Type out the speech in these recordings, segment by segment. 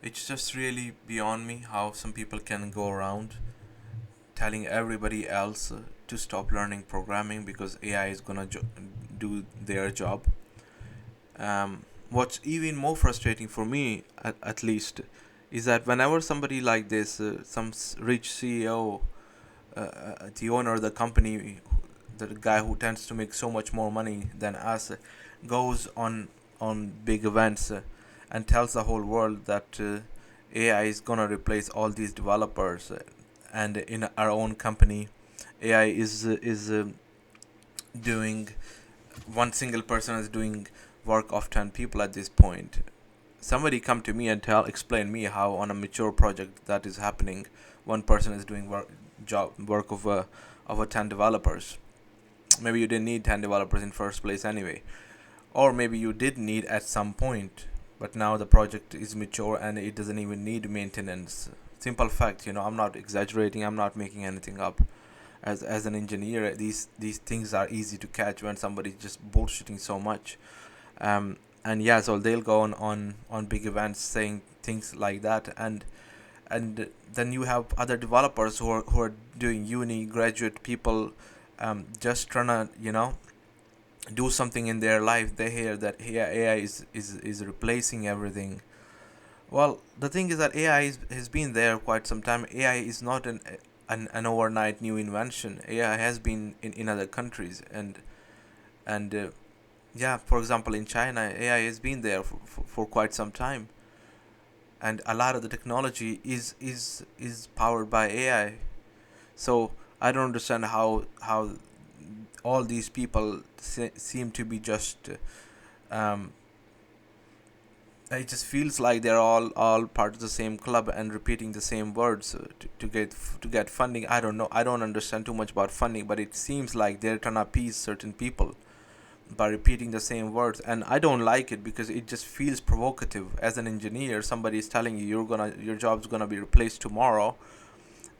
It's just really beyond me how some people can go around telling everybody else to stop learning programming because AI is gonna do their job. What's even more frustrating for me, at least, is that whenever somebody like this, rich CEO, the owner of the company, the guy who tends to make so much more money than us, goes on big events and tells the whole world that AI is gonna replace all these developers, and in our own company, AI is doing one single person is doing work of 10 people at this point. Somebody come to me and explain me how on a mature project that is happening, one person is doing work of a 10 developers. Maybe you didn't need 10 developers in first place anyway, or maybe you did need at some point, but now the project is mature and it doesn't even need maintenance. Simple fact, I'm not exaggerating, I'm not making anything up. As an engineer, these things are easy to catch when somebody's just bullshitting so much. And yeah, so they'll go on big events saying things like that, and then you have other developers who are doing uni graduate people, just trying to do something in their life. They hear that AI is replacing everything. Well, the thing is that AI has been there quite some time. AI is not an overnight new invention. AI has been in other countries, and yeah, for example, in China, AI has been there for quite some time, and a lot of the technology is powered by AI. So I don't understand how all these people seem to be just um, it just feels like they're all part of the same club and repeating the same words to get funding. I don't know. I don't understand too much about funding, but it seems like they're trying to appease certain people by repeating the same words, and I don't like it because it just feels provocative. As an engineer, somebody is telling you your job's gonna be replaced tomorrow,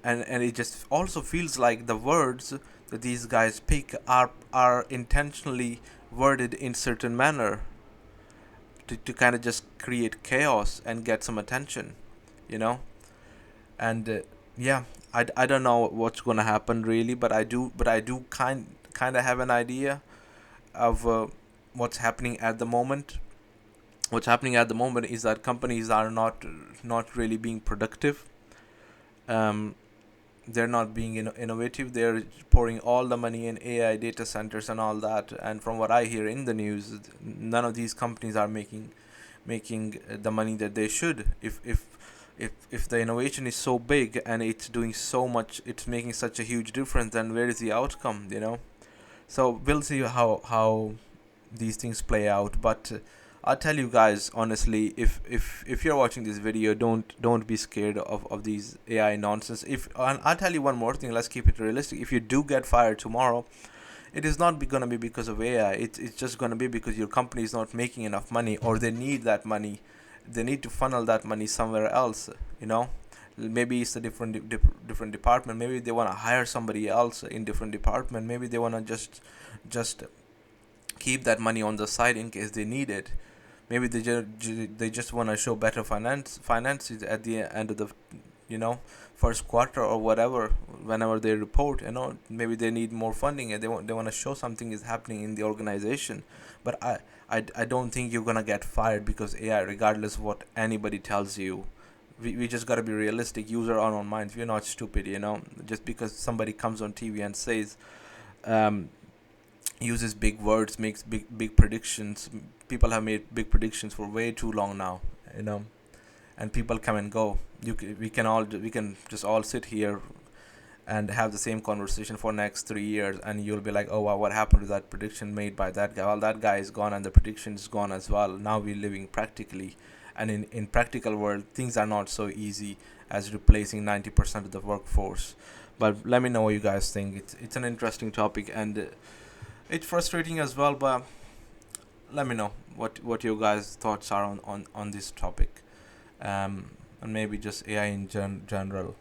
and it just also feels like the words that these guys pick are intentionally worded in certain manner to kind of just create chaos and get some attention, you know. And yeah, I don't know what's gonna happen really, but I do kind of have an idea of what's happening at the moment. What's happening at the moment is that companies are not really being productive. Um, they're not being innovative. They're pouring all the money in AI data centers and all that. And from what I hear in the news, none of these companies are making the money that they should. If the innovation is so big and it's doing so much, it's making such a huge difference, then where is the outcome? So we'll see how these things play out. But I'll tell you guys honestly, if you're watching this video, don't be scared of these AI nonsense. If and I'll tell you one more thing, let's keep it realistic. If you do get fired tomorrow, it is not gonna be because of AI. It's just gonna be because your company is not making enough money, or they need that money. They need to funnel that money somewhere else. You know, maybe it's a different department. Maybe they wanna hire somebody else in different department. Maybe they wanna just keep that money on the side in case they need it. Maybe they just want to show better finances at the end of the you know first quarter or whatever, whenever they report. Maybe they need more funding and they want to show something is happening in the organization. But I don't think you're gonna get fired because AI, regardless of what anybody tells you. We just gotta be realistic. Use our own minds. We're not stupid. Just because somebody comes on TV and says, um, uses big words, makes big predictions. People have made big predictions for way too long now, and people come and go. We can just all sit here and have the same conversation for next 3 years, and you'll be like, oh wow, what happened to that prediction made by that guy? Well, that guy is gone and the prediction is gone as well. Now we're living practically, and in practical world, things are not so easy as replacing 90% of the workforce. But let me know what you guys think. It's an interesting topic, and it's frustrating as well. But let me know what your guys thoughts are on this topic, and maybe just AI in general.